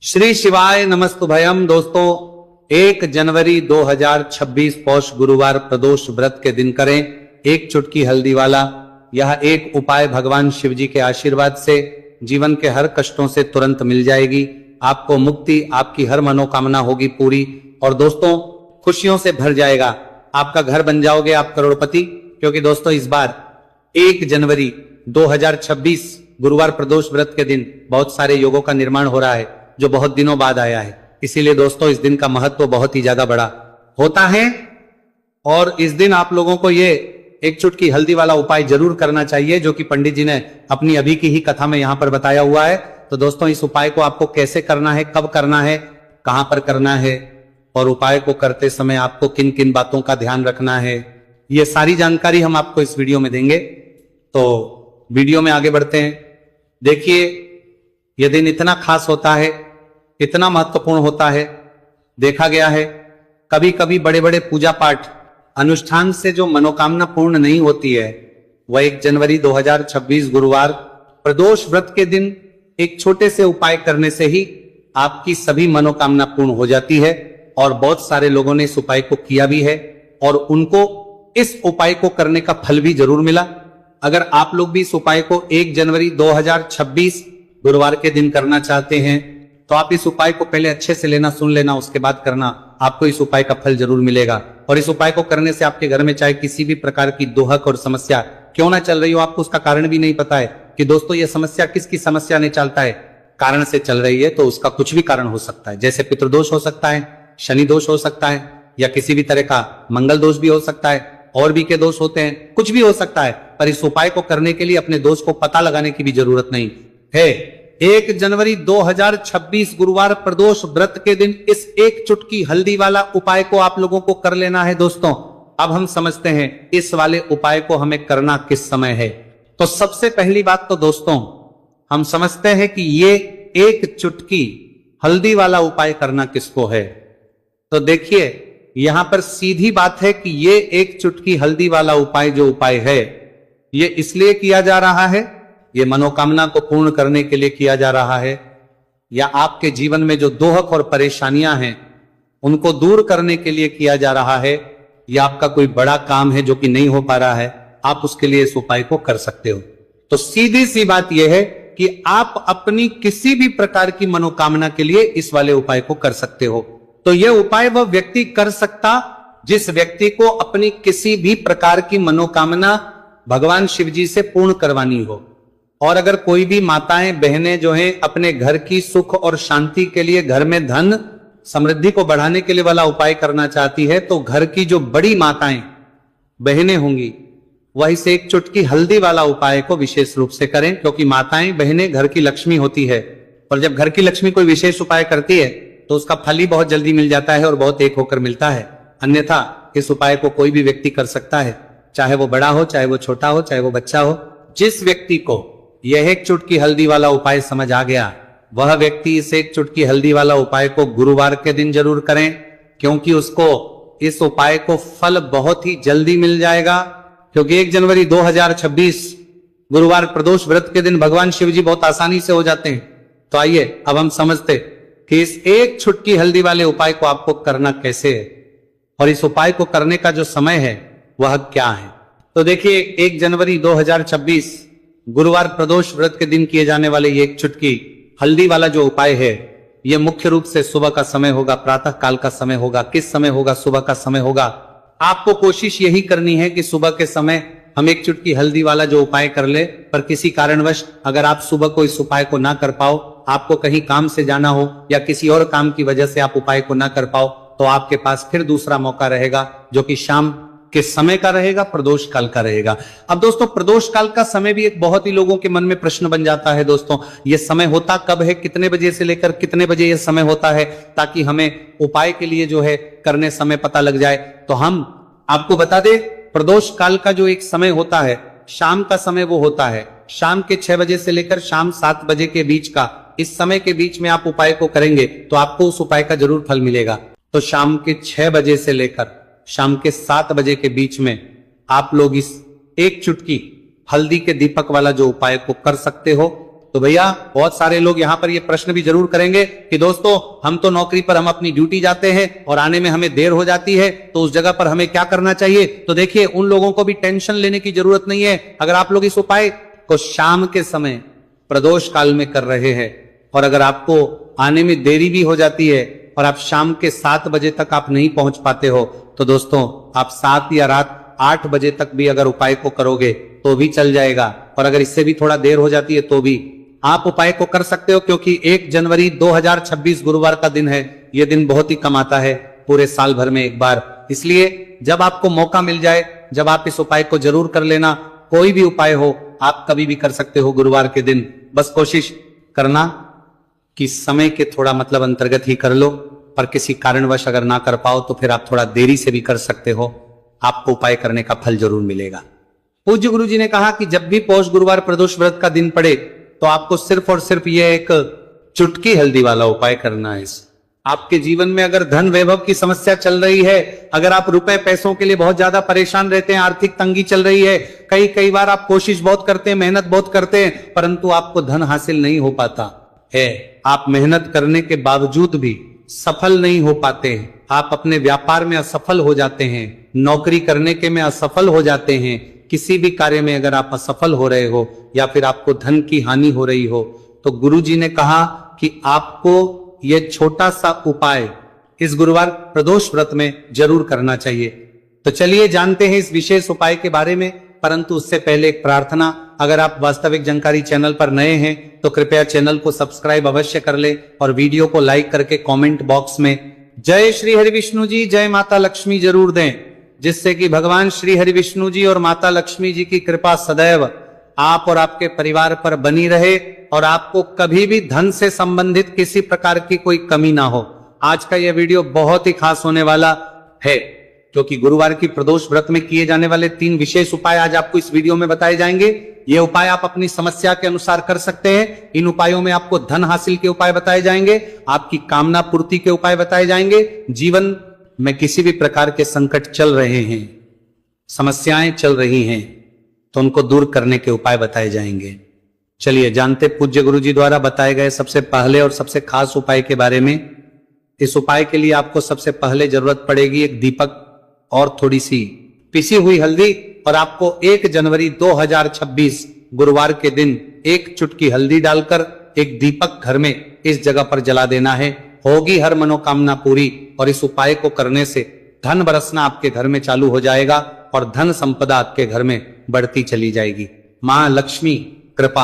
श्री शिवाय नमस्तुभयम। दोस्तों 1 जनवरी 2026 पौष गुरुवार प्रदोष व्रत के दिन करें एक चुटकी हल्दी वाला यह एक उपाय। भगवान शिव जी के आशीर्वाद से जीवन के हर कष्टों से तुरंत मिल जाएगी आपको मुक्ति, आपकी हर मनोकामना होगी पूरी और दोस्तों खुशियों से भर जाएगा। आपका घर बन जाओगे आप करोड़पति, क्योंकि दोस्तों इस बार 1 जनवरी 2026 गुरुवार प्रदोष व्रत के दिन बहुत सारे योगों का निर्माण हो रहा है जो बहुत दिनों बाद आया है। इसीलिए दोस्तों इस दिन का महत्व बहुत ही ज्यादा बड़ा होता है और इस दिन आप लोगों को ये एक चुटकी हल्दी वाला उपाय जरूर करना चाहिए जो कि पंडित जी ने अपनी अभी की ही कथा में यहां पर बताया हुआ है। तो दोस्तों इस उपाय को आपको कैसे करना है, कब करना है, कहां पर करना है और उपाय को करते समय आपको किन किन बातों का ध्यान रखना है, ये सारी जानकारी हम आपको इस वीडियो में देंगे। तो वीडियो में आगे बढ़ते हैं। देखिए यह दिन इतना खास होता है, इतना महत्वपूर्ण होता है। देखा गया है कभी कभी बड़े बड़े पूजा पाठ अनुष्ठान से जो मनोकामना पूर्ण नहीं होती है वह 1 जनवरी 2026 गुरुवार प्रदोष व्रत के दिन एक छोटे से उपाय करने से ही आपकी सभी मनोकामना पूर्ण हो जाती है। और बहुत सारे लोगों ने इस उपाय को किया भी है और उनको इस उपाय को करने का फल भी जरूर मिला। अगर आप लोग भी इस उपाय को 1 जनवरी 2026 गुरुवार के दिन करना चाहते हैं तो आप इस उपाय को पहले अच्छे से लेना, सुन लेना, उसके बाद करना। आपको इस उपाय का फल जरूर मिलेगा और इस उपाय को करने से आपके घर में चाहे किसी भी प्रकार की दोहक और समस्या क्यों ना चल रही हो, आपको उसका कारण भी नहीं पता है कि दोस्तों ये समस्या किसकी समस्या नहीं चलता है, कारण से चल रही है तो उसका कुछ भी कारण हो सकता है। जैसे पितृदोष हो सकता है, शनि दोष हो सकता है या किसी भी तरह का मंगल दोष भी हो सकता है, और भी के दोष होते हैं, कुछ भी हो सकता है। पर इस उपाय को करने के लिए अपने दोष को पता लगाने की भी जरूरत नहीं है। 1 जनवरी 2026 गुरुवार प्रदोष व्रत के दिन इस एक चुटकी हल्दी वाला उपाय को आप लोगों को कर लेना है। दोस्तों अब हम समझते हैं इस वाले उपाय को हमें करना किस समय है। तो सबसे पहली बात तो दोस्तों हम समझते हैं कि ये एक चुटकी हल्दी वाला उपाय करना किसको है। तो देखिए यहां पर सीधी बात है कि ये एक चुटकी हल्दी वाला उपाय जो उपाय है ये इसलिए किया जा रहा है, ये मनोकामना को पूर्ण करने के लिए किया जा रहा है या आपके जीवन में जो दोहक और परेशानियां हैं उनको दूर करने के लिए किया जा रहा है, या आपका कोई बड़ा काम है जो कि नहीं हो पा रहा है, आप उसके लिए इस उपाय को कर सकते हो। तो सीधी सी बात यह है कि आप अपनी किसी भी प्रकार की मनोकामना के लिए इस वाले उपाय को कर सकते हो। तो यह उपाय वह व्यक्ति कर सकता जिस व्यक्ति को अपनी किसी भी प्रकार की मनोकामना भगवान शिव जी से पूर्ण करवानी हो। और अगर कोई भी माताएं बहनें जो हैं अपने घर की सुख और शांति के लिए, घर में धन समृद्धि को बढ़ाने के लिए वाला उपाय करना चाहती है तो घर की जो बड़ी माताएं बहनें होंगी वह इस एक चुटकी हल्दी वाला उपाय को विशेष रूप से करें, क्योंकि माताएं बहनें घर की लक्ष्मी होती है और जब घर की लक्ष्मी कोई विशेष उपाय करती है तो उसका फल ही बहुत जल्दी मिल जाता है और बहुत एक होकर मिलता है। अन्यथा इस उपाय को कोई भी व्यक्ति कर सकता है, चाहे वो बड़ा हो, चाहे वो छोटा हो, चाहे वो बच्चा हो। जिस व्यक्ति को यह एक चुटकी हल्दी वाला उपाय समझ आ गया वह व्यक्ति इस एक चुटकी हल्दी वाला उपाय को गुरुवार के दिन जरूर करें, क्योंकि उसको इस उपाय को फल बहुत ही जल्दी मिल जाएगा। क्योंकि 1 जनवरी 2026 गुरुवार प्रदोष व्रत के दिन भगवान शिव जी बहुत आसानी से हो जाते हैं। तो आइए अब हम समझते कि इस एक चुटकी हल्दी वाले उपाय को आपको करना कैसे है और इस उपाय को करने का जो समय है वह क्या है। तो देखिए 1 जनवरी 2026 गुरुवार प्रदोष व्रत के दिन किए जाने वाले ये एक चुटकी हल्दी वाला जो उपाय है ये मुख्य रूप से सुबह का समय होगा, प्रातः काल का समय होगा। किस समय होगा? सुबह का समय होगा। आपको कोशिश यही करनी है कि सुबह के समय हम एक चुटकी हल्दी वाला जो उपाय कर ले। पर किसी कारणवश अगर आप सुबह को इस उपाय को ना कर पाओ, आपको कहीं काम से जाना हो या किसी और काम की वजह से आप उपाय को ना कर पाओ, तो आपके पास फिर दूसरा मौका रहेगा जो कि शाम के समय का रहेगा, प्रदोष काल का रहेगा। अब दोस्तों प्रदोष काल का समय भी एक बहुत ही लोगों के मन में प्रश्न बन जाता है। दोस्तों ये समय होता कब है, कितने बजे से लेकर कितने बजे ये समय होता है, ताकि हमें उपाय के लिए जो है करने समय पता लग जाए। तो हम आपको बता दें प्रदोष काल का जो एक समय होता है, शाम का समय वो होता है शाम के 6 बजे से लेकर शाम 7 बजे के बीच का। इस समय के बीच में आप उपाय को करेंगे तो आपको उस उपाय का जरूर फल मिलेगा। तो शाम के 6 बजे से लेकर शाम के 7 बजे के बीच में आप लोग इस एक चुटकी हल्दी के दीपक वाला जो उपाय को कर सकते हो। तो भैया बहुत सारे लोग यहाँ पर ये प्रश्न भी जरूर करेंगे कि दोस्तों हम तो नौकरी पर हम अपनी ड्यूटी जाते हैं और आने में हमें देर हो जाती है, तो उस जगह पर हमें क्या करना चाहिए। तो देखिए उन लोगों को भी टेंशन लेने की जरूरत नहीं है। अगर आप लोग इस उपाय को शाम के समय प्रदोष काल में कर रहे हैं और अगर आपको आने में देरी भी हो जाती है और आप शाम के 7 बजे तक आप नहीं पहुंच पाते हो, तो दोस्तों आप 7 या रात 8 बजे तक भी अगर उपाय को करोगे तो भी चल जाएगा। और अगर इससे भी थोड़ा देर हो जाती है तो भी आप उपाय को कर सकते हो, क्योंकि 1 जनवरी 2026 गुरुवार का दिन है। यह दिन बहुत ही कम आता है पूरे साल भर में एक बार। इसलिए जब आपको मौका मिल जाए, जब आप इस उपाय को जरूर कर लेना। कोई भी उपाय हो आप कभी भी कर सकते हो गुरुवार के दिन। बस कोशिश करना कि समय के थोड़ा मतलब अंतर्गत ही कर लो, पर किसी कारणवश अगर ना कर पाओ तो फिर आप थोड़ा देरी से भी कर सकते हो। आपको उपाय करने का फल जरूर मिलेगा। पूज्य गुरु जी ने कहा कि जब भी पौष गुरुवार प्रदोष व्रत का दिन पड़े तो आपको सिर्फ और सिर्फ यह एक चुटकी हल्दी वाला उपाय करना है। आपके जीवन में अगर धन वैभव की समस्या चल रही है, अगर आप रुपए पैसों के लिए बहुत ज्यादा परेशान रहते हैं, आर्थिक तंगी चल रही है, कई बार आप कोशिश बहुत करते हैं, मेहनत बहुत करते हैं, परंतु आपको धन हासिल नहीं हो पाता है, आप मेहनत करने के बावजूद भी सफल नहीं हो पाते हैं, आप अपने व्यापार में असफल हो जाते हैं, नौकरी करने के में असफल हो जाते हैं, किसी भी कार्य में अगर आप असफल हो रहे हो या फिर आपको धन की हानि हो रही हो, तो गुरु जी ने कहा कि आपको यह छोटा सा उपाय इस गुरुवार प्रदोष व्रत में जरूर करना चाहिए। तो चलिए जानते हैं इस विशेष उपाय के बारे में, परंतु उससे पहले एक प्रार्थना। अगर आप वास्तविक जानकारी चैनल पर नए हैं तो कृपया चैनल को सब्सक्राइब अवश्य कर ले और वीडियो को लाइक करके कमेंट बॉक्स में जय श्री हरि विष्णु जी, जय माता लक्ष्मी जरूर दें, जिससे कि भगवान श्री हरि विष्णु जी और माता लक्ष्मी जी की कृपा सदैव आप और आपके परिवार पर बनी रहे और आपको कभी भी धन से संबंधित किसी प्रकार की कोई कमी ना हो। आज का यह वीडियो बहुत ही खास होने वाला है, क्योंकि गुरुवार की प्रदोष व्रत में किए जाने वाले 3 विशेष उपाय आज आपको इस वीडियो में बताए जाएंगे। ये उपाय आप अपनी समस्या के अनुसार कर सकते हैं। इन उपायों में आपको धन हासिल के उपाय बताए जाएंगे, आपकी कामना पूर्ति के उपाय बताए जाएंगे, जीवन में किसी भी प्रकार के संकट चल रहे हैं, समस्याएं चल रही हैं, तो उनको दूर करने के उपाय बताए जाएंगे। चलिए जानते पूज्य गुरु जी द्वारा बताए गए सबसे पहले और सबसे खास उपाय के बारे में। इस उपाय के लिए आपको सबसे पहले जरूरत पड़ेगी एक दीपक और थोड़ी सी पिसी हुई हल्दी, और आपको 1 जनवरी 2026 गुरुवार के दिन 1 चुटकी हल्दी डालकर एक दीपक घर में इस जगह पर जला देना है। होगी हर मनोकामना पूरी, और इस उपाय को करने से धन बरसना आपके घर में चालू हो जाएगा और धन संपदा आपके घर में बढ़ती चली जाएगी। मां लक्ष्मी कृपा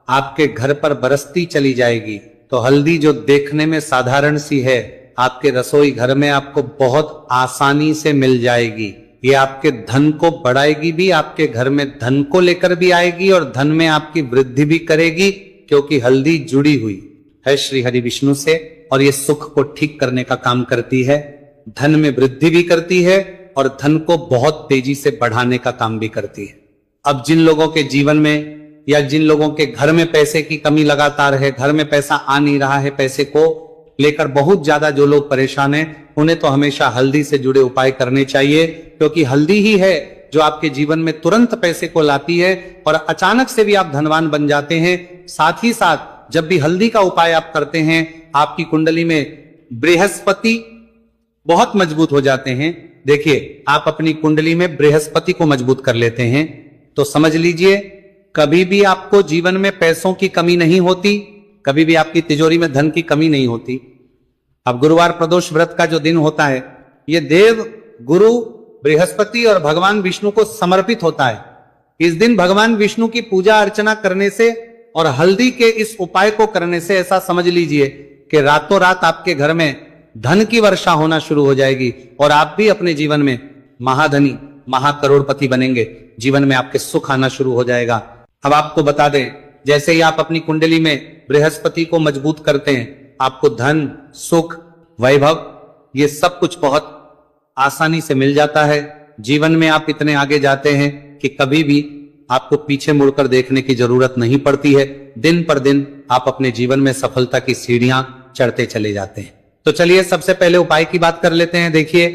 आपके घर पर बरसती चली जाएगी। तो हल्दी जो देखने में साधारण सी है, आपके रसोई घर में आपको बहुत आसानी से मिल जाएगी। ये आपके धन को बढ़ाएगी भी, आपके घर में धन को लेकर भी आएगी और धन में आपकी वृद्धि भी करेगी, क्योंकि हल्दी जुड़ी हुई है श्री हरि विष्णु से और ये सुख को ठीक करने का काम करती है, धन में वृद्धि भी करती है और धन को बहुत तेजी से बढ़ाने का काम भी करती है। अब जिन लोगों के जीवन में या जिन लोगों के घर में पैसे की कमी लगातार है, घर में पैसा आ नहीं रहा है, पैसे को लेकर बहुत ज्यादा जो लोग परेशान हैं, उन्हें तो हमेशा हल्दी से जुड़े उपाय करने चाहिए, क्योंकि हल्दी ही है जो आपके जीवन में तुरंत पैसे को लाती है और अचानक से भी आप धनवान बन जाते हैं। साथ ही साथ जब भी हल्दी का उपाय आप करते हैं, आपकी कुंडली में बृहस्पति बहुत मजबूत हो जाते हैं। देखिए आप अपनी कुंडली में बृहस्पति को मजबूत कर लेते हैं तो समझ लीजिए कभी भी आपको जीवन में पैसों की कमी नहीं होती, कभी भी आपकी तिजोरी में धन की कमी नहीं होती। अब गुरुवार प्रदोष व्रत का जो दिन होता है, यह देव गुरु बृहस्पति और भगवान विष्णु को समर्पित होता है। इस दिन भगवान विष्णु की पूजा अर्चना करने से और हल्दी के इस उपाय को करने से ऐसा समझ लीजिए कि रातों रात आपके घर में धन की वर्षा होना शुरू हो जाएगी और आप भी अपने जीवन में महाधनी महाकरोड़पति बनेंगे। जीवन में आपके सुख आना शुरू हो जाएगा। अब आपको बता दें, जैसे ही आप अपनी कुंडली में बृहस्पति को मजबूत करते हैं, आपको धन सुख वैभव ये सब कुछ बहुत आसानी से मिल जाता है। जीवन में आप इतने आगे जाते हैं कि कभी भी आपको पीछे मुड़कर देखने की जरूरत नहीं पड़ती है। दिन पर दिन आप अपने जीवन में सफलता की सीढ़ियां चढ़ते चले जाते हैं। तो चलिए सबसे पहले उपाय की बात कर लेते हैं। देखिए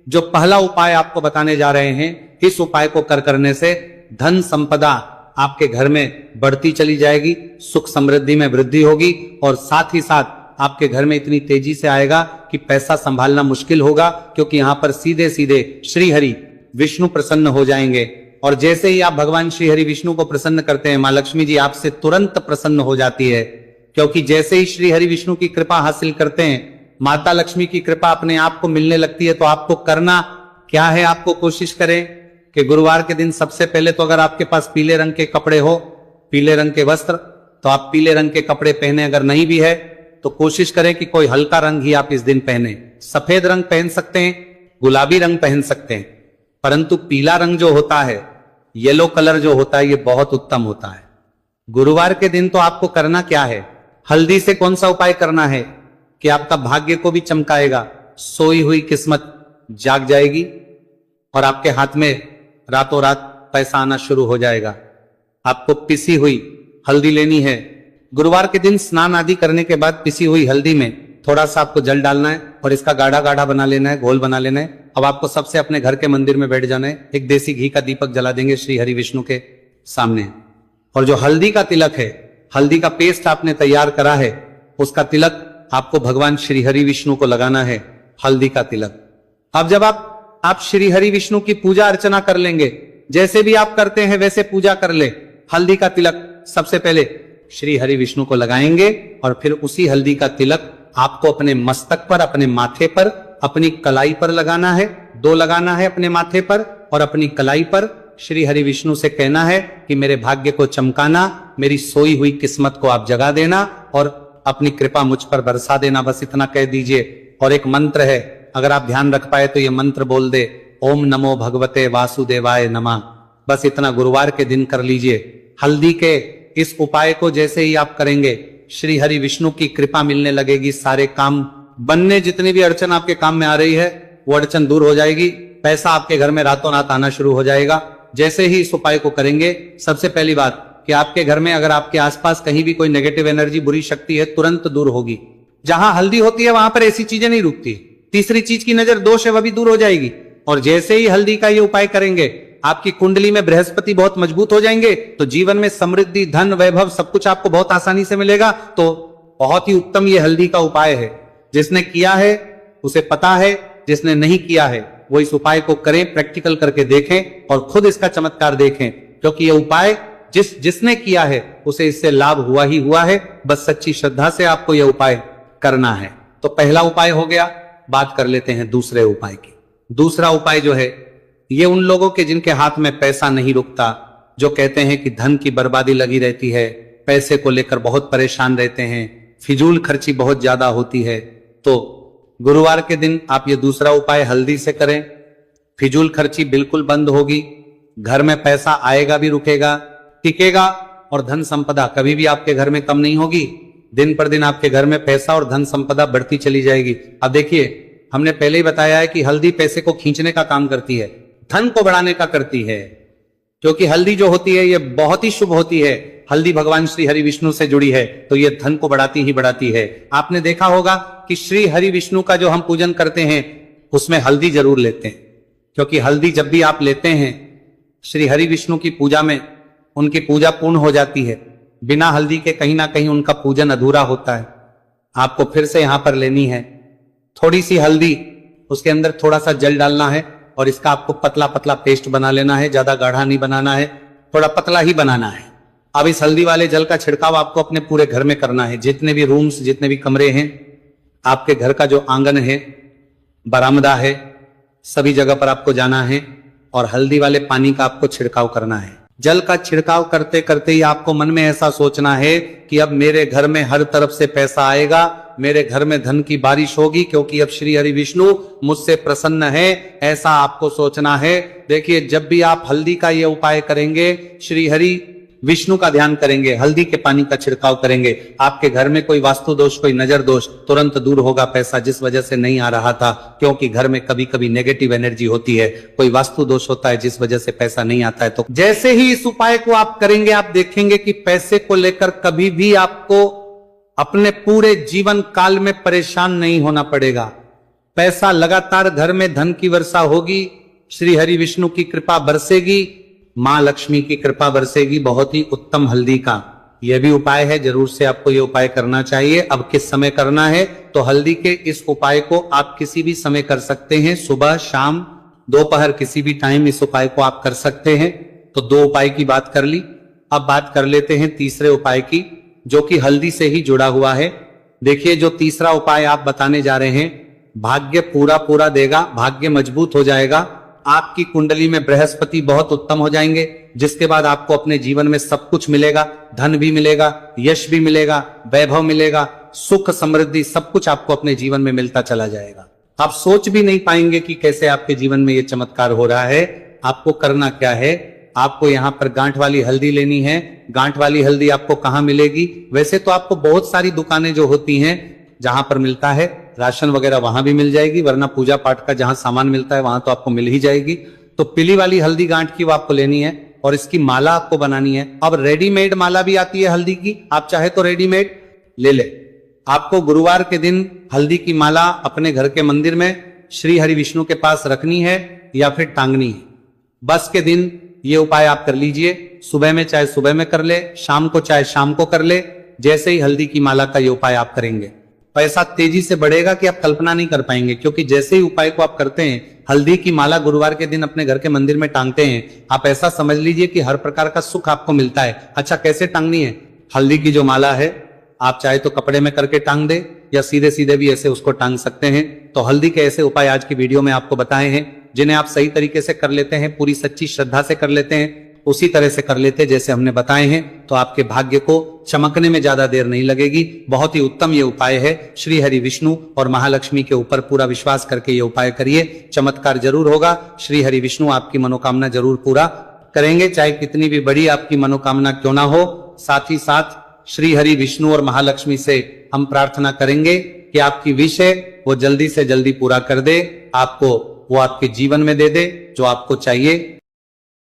जो पहला उपाय आपको बताने जा रहे हैं, इस उपाय को करने से धन संपदा आपके घर में बढ़ती चली जाएगी, सुख समृद्धि में वृद्धि होगी और साथ ही साथ आपके घर में इतनी तेजी से आएगा कि पैसा संभालना मुश्किल होगा, क्योंकि यहां पर सीधे सीधे श्री हरि विष्णु प्रसन्न हो जाएंगे। और जैसे ही आप भगवान श्री हरि विष्णु को प्रसन्न करते हैं, मां लक्ष्मी जी आपसे तुरंत प्रसन्न हो जाती है, क्योंकि जैसे ही श्री हरि विष्णु की कृपा हासिल करते हैं, माता लक्ष्मी की कृपा अपने आप को मिलने लगती है। तो आपको करना क्या है, आपको कोशिश करें कि गुरुवार के दिन सबसे पहले तो अगर आपके पास पीले रंग के कपड़े हो, पीले रंग के वस्त्र, तो आप पीले रंग के कपड़े पहने। अगर नहीं भी है तो कोशिश करें कि कोई हल्का रंग ही आप इस दिन पहने। सफेद रंग पहन सकते हैं, गुलाबी रंग पहन सकते हैं, परंतु पीला रंग जो होता है, येलो कलर जो होता है, ये बहुत उत्तम होता है। गुरुवार के दिन तो आपको करना क्या है, हल्दी से कौन सा उपाय करना है कि आपका भाग्य को भी चमकाएगा, सोई हुई किस्मत जाग जाएगी और आपके हाथ में रातों रात पैसा आना शुरू हो जाएगा। आपको पिसी हुई हल्दी लेनी है। गुरुवार के दिन स्नान आदि करने के बाद पिसी हुई हल्दी में थोड़ा सा आपको जल डालना है और इसका गाढ़ा गाढ़ा बना लेना है, घोल बना लेना है। अब आपको सबसे अपने घर के मंदिर में बैठ जाना है, एक देसी घी का दीपक जला देंगे श्री हरि विष्णु के सामने, और जो हल्दी का तिलक है, हल्दी का पेस्ट आपने तैयार करा है, उसका तिलक आपको भगवान श्री हरि विष्णु को लगाना है, हल्दी का तिलक। अब जब आप श्री हरि विष्णु की पूजा अर्चना कर लेंगे, जैसे भी आप करते हैं वैसे पूजा कर ले। हल्दी का तिलक सबसे पहले श्री हरि विष्णु को लगाएंगे और फिर उसी हल्दी का तिलक आपको अपने मस्तक पर, अपने माथे पर, अपनी कलाई पर लगाना है। 2 लगाना है अपने माथे पर और अपनी कलाई पर। श्री हरि विष्णु से कहना है कि मेरे भाग्य को चमकाना, मेरी सोई हुई किस्मत को आप जगा देना और अपनी कृपा मुझ पर बरसा देना, बस इतना कह दीजिए। और एक मंत्र है, अगर आप ध्यान रख पाए तो ये मंत्र बोल दे, ओम नमो भगवते वासुदेवाय नमः। बस इतना गुरुवार के दिन कर लीजिए। हल्दी के इस उपाय को जैसे ही आप करेंगे, श्री हरि विष्णु की कृपा मिलने लगेगी, सारे काम बनने, जितनी भी अड़चन आपके काम में आ रही है वो अड़चन दूर हो जाएगी, पैसा आपके घर में रातों रात आना शुरू हो जाएगा। जैसे ही इस उपाय को करेंगे, सबसे पहली बात कि आपके घर में अगर आपके आसपास कहीं भी कोई नेगेटिव एनर्जी, बुरी शक्ति है, तुरंत दूर होगी। जहां हल्दी होती है वहां पर ऐसी चीजें नहीं रुकती। तीसरी चीज की नजर दोष है, वह भी दूर हो जाएगी। और जैसे ही हल्दी का ये उपाय करेंगे, आपकी कुंडली में बृहस्पति बहुत मजबूत हो जाएंगे, तो जीवन में समृद्धि, धन, वैभव सब कुछ आपको बहुत आसानी से मिलेगा। तो बहुत ही उत्तम ये हल्दी का उपाय है। जिसने किया है उसे पता है, जिसने नहीं किया है वो इस उपाय को करें, प्रैक्टिकल करके देखें और खुद इसका चमत्कार देखें, क्योंकि ये उपाय जिसने किया है उसे इससे लाभ हुआ ही हुआ है। बस सच्ची श्रद्धा से आपको यह उपाय करना है। तो पहला उपाय हो गया। बात कर लेते हैं दूसरे उपाय की। दूसरा उपाय जो है, ये उन लोगों के जिनके हाथ में पैसा नहीं रुकता, जो कहते हैं कि धन की बर्बादी लगी रहती है, पैसे को लेकर बहुत परेशान रहते हैं, फिजूल खर्ची बहुत ज्यादा होती है, तो गुरुवार के दिन आप ये दूसरा उपाय हल्दी से करें। फिजूल खर्ची बिल्कुल बंद होगी, घर में पैसा आएगा भी, रुकेगा, टिकेगा और धन संपदा कभी भी आपके घर में कम नहीं होगी। दिन पर दिन आपके घर में पैसा और धन संपदा बढ़ती चली जाएगी। अब देखिए, हमने पहले ही बताया है कि हल्दी पैसे को खींचने का काम करती है, धन को बढ़ाने का करती है, क्योंकि हल्दी जो होती है ये बहुत ही शुभ होती है। हल्दी भगवान श्री हरि विष्णु से जुड़ी है, तो ये धन को बढ़ाती ही बढ़ाती है। आपने देखा होगा कि श्री हरि विष्णु का जो हम पूजन करते हैं उसमें हल्दी जरूर लेते हैं, क्योंकि हल्दी जब भी आप लेते हैं श्री हरि विष्णु की पूजा में, उनकी पूजा पूर्ण हो जाती है। बिना हल्दी के कहीं ना कहीं उनका पूजन अधूरा होता है। आपको फिर से यहां पर लेनी है थोड़ी सी हल्दी, उसके अंदर थोड़ा सा जल डालना है और इसका आपको पतला पतला पेस्ट बना लेना है। ज्यादा गाढ़ा नहीं बनाना है, थोड़ा पतला ही बनाना है। अब इस हल्दी वाले जल का छिड़काव आपको अपने पूरे घर में करना है। जितने भी रूम्स, जितने भी कमरे हैं, आपके घर का जो आंगन है, बरामदा है, सभी जगह पर आपको जाना है और हल्दी वाले पानी का आपको छिड़काव करना है। जल का छिड़काव करते करते ही आपको मन में ऐसा सोचना है कि अब मेरे घर में हर तरफ से पैसा आएगा, मेरे घर में धन की बारिश होगी, क्योंकि अब श्री हरि विष्णु मुझसे प्रसन्न है। ऐसा आपको सोचना है। देखिए, जब भी आप हल्दी का ये उपाय करेंगे, श्री हरि विष्णु का ध्यान करेंगे, हल्दी के पानी का छिड़काव करेंगे, आपके घर में कोई वास्तु दोष, कोई नजर दोष तुरंत दूर होगा। पैसा जिस वजह से नहीं आ रहा था, क्योंकि घर में कभी कभी नेगेटिव एनर्जी होती है, कोई वास्तु दोष होता है जिस वजह से पैसा नहीं आता है। तो जैसे ही इस उपाय को आप करेंगे, आप देखेंगे कि पैसे को लेकर कभी भी आपको अपने पूरे जीवन काल में परेशान नहीं होना पड़ेगा। पैसा लगातार घर में, धन की वर्षा होगी, श्री हरि विष्णु की कृपा बरसेगी मां लक्ष्मी की कृपा बरसेगी। बहुत ही उत्तम हल्दी का यह भी उपाय है, जरूर से आपको यह उपाय करना चाहिए। अब किस समय करना है, तो हल्दी के इस उपाय को आप किसी भी समय कर सकते हैं, सुबह, शाम, दोपहर, किसी भी टाइम इस उपाय को आप कर सकते हैं। तो दो उपाय की बात कर ली। अब बात कर लेते हैं तीसरे उपाय की, जो कि हल्दी से ही जुड़ा हुआ है। देखिए, जो तीसरा उपाय आप बताने जा रहे हैं, भाग्य पूरा देगा, भाग्य मजबूत हो जाएगा। आपकी कुंडली में बृहस्पति बहुत उत्तम हो जाएंगे, जिसके बाद आपको अपने जीवन में सब कुछ मिलेगा। धन भी मिलेगा, यश भी मिलेगा, वैभव मिलेगा, सुख समृद्धि सब कुछ आपको अपने जीवन में मिलता चला जाएगा। आप सोच भी नहीं पाएंगे कि कैसे आपके जीवन में ये चमत्कार हो रहा है। आपको करना क्या है, आपको यहाँ पर गांठ वाली हल्दी लेनी है। गांठ वाली हल्दी आपको कहाँ मिलेगी, वैसे तो आपको बहुत सारी दुकानें जो होती हैं जहां पर मिलता है, राशन वगैरह वहां भी मिल जाएगी, वरना पूजा पाठ का जहां सामान मिलता है वहां तो आपको मिल ही जाएगी। तो पीली वाली हल्दी गांठ की वो आपको लेनी है और इसकी माला आपको बनानी है। अब रेडीमेड माला भी आती है हल्दी की, आप चाहे तो रेडीमेड ले ले। आपको गुरुवार के दिन हल्दी की माला अपने घर के मंदिर में श्री हरि विष्णु के पास रखनी है या फिर टांगनी है। बस के दिन ये उपाय आप कर लीजिए। सुबह में चाहे सुबह में कर ले, शाम को चाहे शाम को कर ले। जैसे ही हल्दी की माला का ये उपाय आप करेंगे, पैसा तेजी से बढ़ेगा कि आप कल्पना नहीं कर पाएंगे। क्योंकि जैसे ही उपाय को आप करते हैं, हल्दी की माला गुरुवार के दिन अपने घर के मंदिर में टांगते हैं, आप ऐसा समझ लीजिए कि हर प्रकार का सुख आपको मिलता है। अच्छा, कैसे टांगनी है? हल्दी की जो माला है, आप चाहे तो कपड़े में करके टांग दे या सीधे सीधे भी ऐसे उसको टांग सकते हैं। तो हल्दी के ऐसे उपाय आज की वीडियो में आपको बताए हैं, जिन्हें आप सही तरीके से कर लेते हैं, पूरी सच्ची श्रद्धा से कर लेते हैं, उसी तरह से कर लेते जैसे हमने बताए हैं, तो आपके भाग्य को चमकने में ज्यादा देर नहीं लगेगी। बहुत ही उत्तम ये उपाय है। श्री हरि विष्णु और महालक्ष्मी के ऊपर पूरा विश्वास करके ये उपाय करिए, चमत्कार जरूर होगा। श्री हरि विष्णु आपकी मनोकामना जरूर पूरा करेंगे, चाहे कितनी भी बड़ी आपकी मनोकामना क्यों ना हो। साथ ही साथ श्री हरि विष्णु और महालक्ष्मी से हम प्रार्थना करेंगे कि आपकी विश है वो जल्दी से जल्दी पूरा कर दे, आपको वो आपके जीवन में दे दे जो आपको चाहिए।